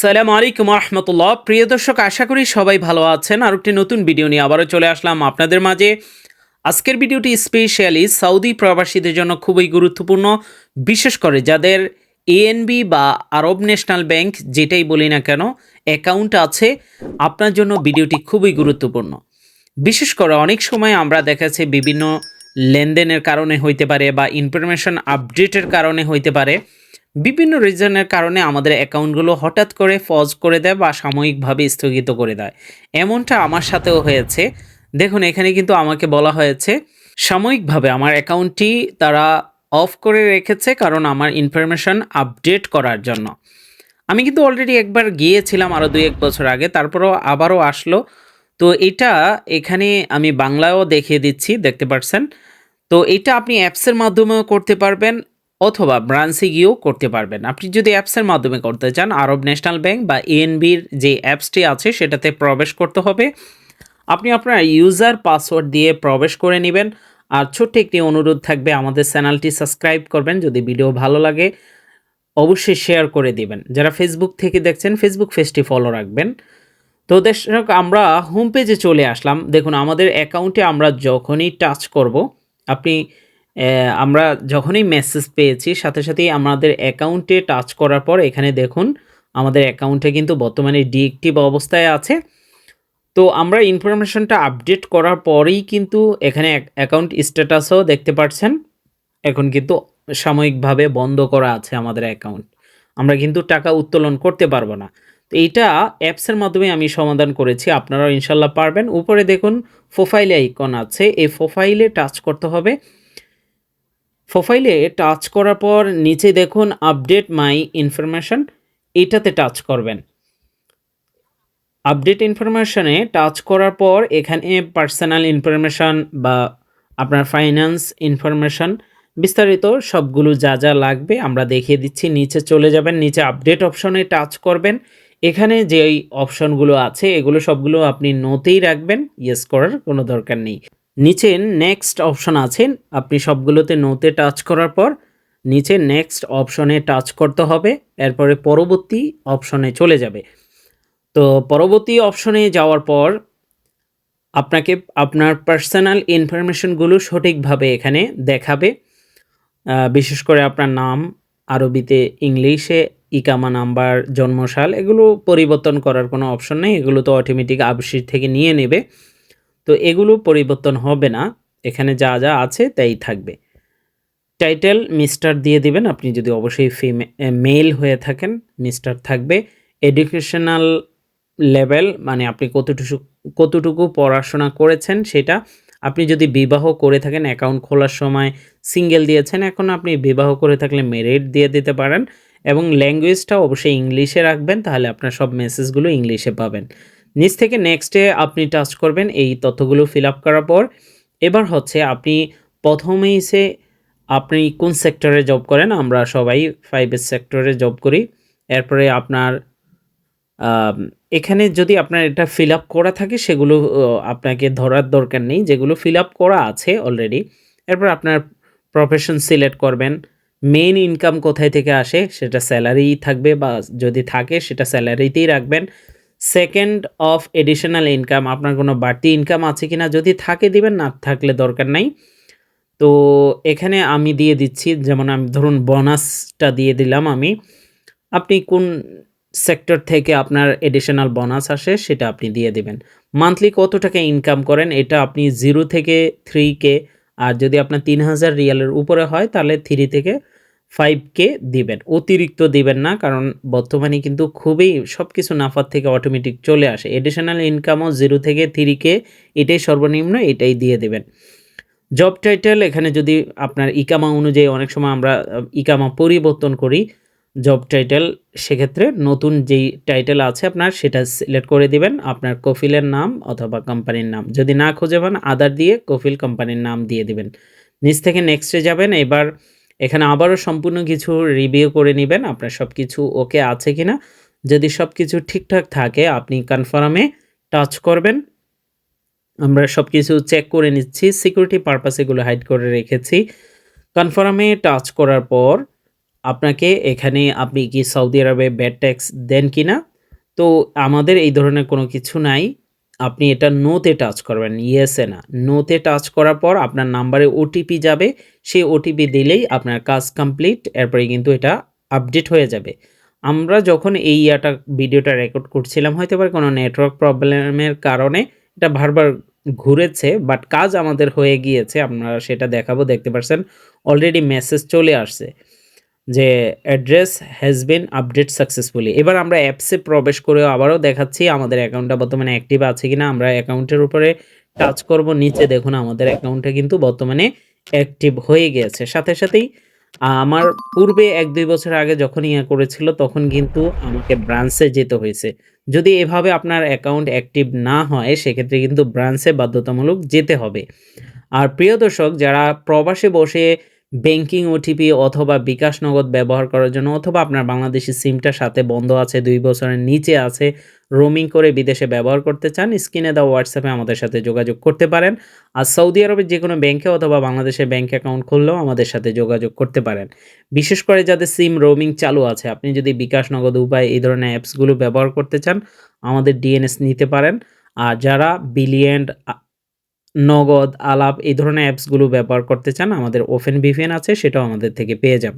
আসসালামু আলাইকুম রহমতুল্লাহ। প্রিয় দর্শক, আশা করি সবাই ভালো আছেন। আর একটি নতুন ভিডিও নিয়ে আবারও চলে আসলাম আপনাদের মাঝে। আজকের ভিডিওটি স্পেশালি সৌদি প্রবাসীদের জন্য খুবই গুরুত্বপূর্ণ, বিশেষ করে যাদের এএনবি বা আরব ন্যাশনাল ব্যাংক যেটাই বলি না কেন অ্যাকাউন্ট আছে, আপনার জন্য ভিডিওটি খুবই গুরুত্বপূর্ণ। বিশেষ করে অনেক সময় আমরা দেখাচ্ছি বিভিন্ন লেনদেনের কারণে হইতে পারে বা ইনফরমেশন আপডেটের কারণে হইতে পারে, বিভিন্ন রিজনের কারণে আমাদের অ্যাকাউন্টগুলো হঠাৎ করে পজ করে দেয় বা সাময়িকভাবে স্থগিত করে দেয়। এমনটা আমার সাথেও হয়েছে। দেখুন, এখানে কিন্তু আমাকে বলা হয়েছে সাময়িকভাবে আমার অ্যাকাউন্টটি তারা অফ করে রেখেছে, কারণ আমার ইনফরমেশন আপডেট করার জন্য। আমি কিন্তু অলরেডি একবার গিয়েছিলাম আরও ২-১ বছর আগে, তারপরও আবারও আসলো। তো এটা এখানে আমি বাংলায়ও দেখিয়ে দিচ্ছি, দেখতে পাচ্ছেন। তো এটা আপনি অ্যাপসের মাধ্যমেও করতে পারবেন অথবা ব্রাঞ্চে গিয়েও করতে পারবেন। আপনি যদি অ্যাপসের মাধ্যমে করতে চান, আরব ন্যাশনাল ব্যাংক বা এএনবির যে অ্যাপসটি আছে সেটাতে প্রবেশ করতে হবে। আপনি আপনার ইউজার পাসওয়ার্ড দিয়ে প্রবেশ করে নেবেন। আর ছোট্ট একটি অনুরোধ থাকবে, আমাদের চ্যানেলটি সাবস্ক্রাইব করবেন। যদি ভিডিও ভালো লাগে অবশ্যই শেয়ার করে দিবেন। যারা ফেসবুক থেকে দেখছেন, ফেসবুক পেজটি ফলো রাখবেন। তো দর্শক, আমরা হোম পেজে চলে আসলাম। দেখুন, আমাদের অ্যাকাউন্টে আমরা যখনই টাচ করব, আপনি আমরা যখনই মেসেজ পেয়েছি সাথে সাথেই আমাদের অ্যাকাউন্টে টাচ করার পর এখানে দেখুন আমাদের অ্যাকাউন্টে কিন্তু বর্তমানে ডিএক্টিভ অবস্থায় আছে। তো আমরা ইনফরমেশনটা আপডেট করার পরেই কিন্তু এখানে অ্যাকাউন্ট স্ট্যাটাসও দেখতে পাচ্ছেন। এখন কিন্তু সাময়িকভাবে বন্ধ করা আছে আমাদের অ্যাকাউন্ট। আমরা কিন্তু টাকা উত্তোলন করতে পারবো না। তো এইটা অ্যাপসের মাধ্যমে আমি সমাধান করেছি, আপনারাও ইনশাল্লাহ পারবেন। উপরে দেখুন প্রোফাইলে আইকন আছে, এই প্রোফাইলে টাচ করতে হবে। প্রোফাইলে টাচ করার পর নিচে দেখুন আপডেট মাই ইনফরমেশন, এটাতে টাচ করবেন। আপডেট ইনফরমেশনে টাচ করার পর এখানে পার্সোনাল ইনফরমেশন বা আপনার ফাইন্যান্স ইনফরমেশন বিস্তারিত সবগুলো যা যা লাগবে আমরা দেখিয়ে দিচ্ছি। নিচে চলে যাবেন, নিচে আপডেট অপশনে টাচ করবেন। এখানে যে অপশনগুলো আছে এগুলো সবগুলো আপনি নোতেই রাখবেন, ইয়েস করার কোনো দরকার নেই। নিচে নেক্সট অপশন আছে, আপনি সবগুলোতে নোতে টাচ করার পর নিচে নেক্সট অপশনে টাচ করতে হবে। এরপরে পরবর্তী অপশনে চলে যাবে। তো পরবর্তী অপশনে যাওয়ার পর আপনাকে আপনার পার্সোনাল ইনফরমেশনগুলো সঠিকভাবে এখানে দেখাবে। বিশেষ করে আপনার নাম, আরবিতে, ইংলিশে, ইকামা নাম্বার, জন্মসাল, এগুলো পরিবর্তন করার কোনো অপশন নেই। এগুলো তো অটোমেটিক আবশির থেকে নিয়ে নেবে। তো এগুলো পরিবর্তন হবে না, এখানে যা যা আছে তাই থাকবে। টাইটেল মিস্টার দিয়ে দিবেন, আপনি যদি অবশ্যই মেল হয়ে থাকেন মিস্টার থাকবে। এডুকেশনাল লেভেল মানে আপনি কতটুকু পড়াশোনা করেছেন সেটা। আপনি যদি বিবাহ করে থাকেন, অ্যাকাউন্ট খোলার সময় সিঙ্গেল দিয়েছেন, এখন আপনি বিবাহ করে থাকলে মেরিট দিয়ে দিতে পারেন। এবং ল্যাঙ্গুয়েজটা অবশ্যই ইংলিশে রাখবেন, তাহলে আপনার সব মেসেজগুলো ইংলিশে পাবেন। নিচ থেকে নেক্সটে আপনি টাচ করবেন এই তথ্যগুলো ফিল আপ করার পর। এবার হচ্ছে আপনি প্রথমেই আপনি কোন সেক্টরে জব করেন, আমরা সবাই 5 সেক্টরে জব করি। এরপরে আপনার এখানে যদি আপনার এটা ফিল আপ করা থাকে সেগুলো আপনাকে ধরার দরকার নেই, যেগুলো ফিল আপ করা আছে অলরেডি। এরপর আপনার প্রফেশন সিলেক্ট করবেন। মেইন ইনকাম কোথায় থেকে আসে, সেটা স্যালারি থাকবে, বা যদি থাকে সেটা স্যালারিতেই রাখবেন। সেকেন্ড অফ এডিশনাল ইনকাম, আপনার কোনো বাড়তি ইনকাম আছে কিনা, যদি থাকে দিবেন, না থাকলে দরকার নাই। তো এখানে আমি দিয়ে দিচ্ছি, যেমন আমি ধরুন বোনাসটা দিয়ে দিলাম আমি। আপনি কোন সেক্টর থেকে আপনার এডিশনাল বোনাস আসে সেটা আপনি দিয়ে দিবেন। মান্থলি কত টাকা ইনকাম করেন এটা আপনি 0 থেকে 3K, আর যদি আপনার 3000 রিয়ালের উপরে হয় তাহলে 3 থেকে 5K দিবেন। অতিরিক্ত দিবেন না, কারণ বর্তমানে কিন্তু খুবই সব কিছু নাফার থেকে অটোমেটিক চলে আসে। এডিশনাল ইনকামও 0 থেকে 3K, এটাই সর্বনিম্ন, এটাই দিয়ে দেবেন। জব টাইটেল, এখানে যদি আপনার ইকামা অনুযায়ী অনেক সময় আমরা ইকামা পরিবর্তন করি জব টাইটেল, সেক্ষেত্রে নতুন যেই টাইটেল আছে আপনার সেটা সিলেক্ট করে দিবেন। আপনার কফিলের নাম অথবা কোম্পানির নাম, যদি না খুঁজে পান আদার দিয়ে কফিল কোম্পানির নাম দিয়ে দিবেন। নিচ থেকে নেক্সটে যাবেন। এবার এখানে আবারও সম্পূর্ণ কিছু রিভিউ করে নেবেন আপনার সব কিছু ওকে আছে কিনা। যদি সব কিছু ঠিকঠাক থাকে আপনি কনফার্মে টাচ করবেন। আমরা সব কিছু চেক করে নিচ্ছি, সিকিউরিটি পারপাস এগুলো হাইড করে রেখেছি। কনফার্মে টাচ করার পর আপনাকে এখানে আপনি কি সৌদি আরবে ব্যাড ট্যাক্স দেন কিনা তো আমাদের এই ধরনের কোনো কিছু নাই। আপনি এটা নোতে টাচ করবেন, ইয়েসে না। নোতে টাচ করার পর আপনার নাম্বারে ওটিপি যাবে। সেই ওটিপি দিলেই আপনার কাজ কমপ্লিট। এরপরে কিন্তু এটা আপডেট হয়ে যাবে। আমরা যখন এই ভিডিওটা রেকর্ড করছিলাম, হয়তোবা কোনো নেটওয়ার্ক প্রবলেমের কারণে এটা বারবার ঘুরেছে, বাট কাজ আমাদের হয়ে গিয়েছে। আমরা সেটা দেখাবো, দেখতে পারছেন অলরেডি মেসেজ চলে আসছে যে address has been update successfully. এবার আমরা অ্যাপসে প্রবেশ করেও আবারও দেখাচ্ছি আমাদের অ্যাকাউন্টটা বর্তমানে অ্যাক্টিভ আছে কিনা। আমরা অ্যাকাউন্টের উপরে টাচ করব, নিচে দেখুন আমাদের অ্যাকাউন্টটা কিন্তু বর্তমানে অ্যাক্টিভ হয়ে গিয়েছে। সাথে সাথেই আমার পূর্বে ১-২ বছর আগে যখন করেছিল তখন কিন্তু আমাকে ব্রাঞ্চে যেতে হয়েছে। যদি এভাবে আপনার অ্যাকাউন্ট অ্যাক্টিভ না হয় সেক্ষেত্রে কিন্তু ব্রাঞ্চে বাধ্যতামূলক যেতে হবে। আর প্রিয় দর্শক, যারা প্রবাসে বসে ব্যাংকিং ওটিপি অথবা বিকাশ নগদ ব্যবহার করার জন্য, অথবা আপনার বাংলাদেশি সিমটা সাথে বন্ধ আছে, ২ বছরের নিচে আছে, রোমিং করে বিদেশে ব্যবহার করতে চান, স্ক্রিনে দেওয়া হোয়াটসঅ্যাপে আমাদের সাথে যোগাযোগ করতে পারেন। আর সৌদি আরবের যেকোনো ব্যাংকে অথবা বাংলাদেশের ব্যাংক অ্যাকাউন্ট খুললেও আমাদের সাথে যোগাযোগ করতে পারেন। বিশেষ করে যাদের সিম রোমিং চালু আছে, আপনি যদি বিকাশ নগদ উপায় এই ধরনের অ্যাপসগুলো ব্যবহার করতে চান, আমাদের ডিএনএস নিতে পারেন। আর যারা বিলিয়েন্ট, নগদ, আলাপ এই ধরনের অ্যাপসগুলো ব্যবহার করতে চান, আমাদের ওপেন ভিপিএন আছে, সেটাও আমাদের থেকে পেয়ে যাবেন।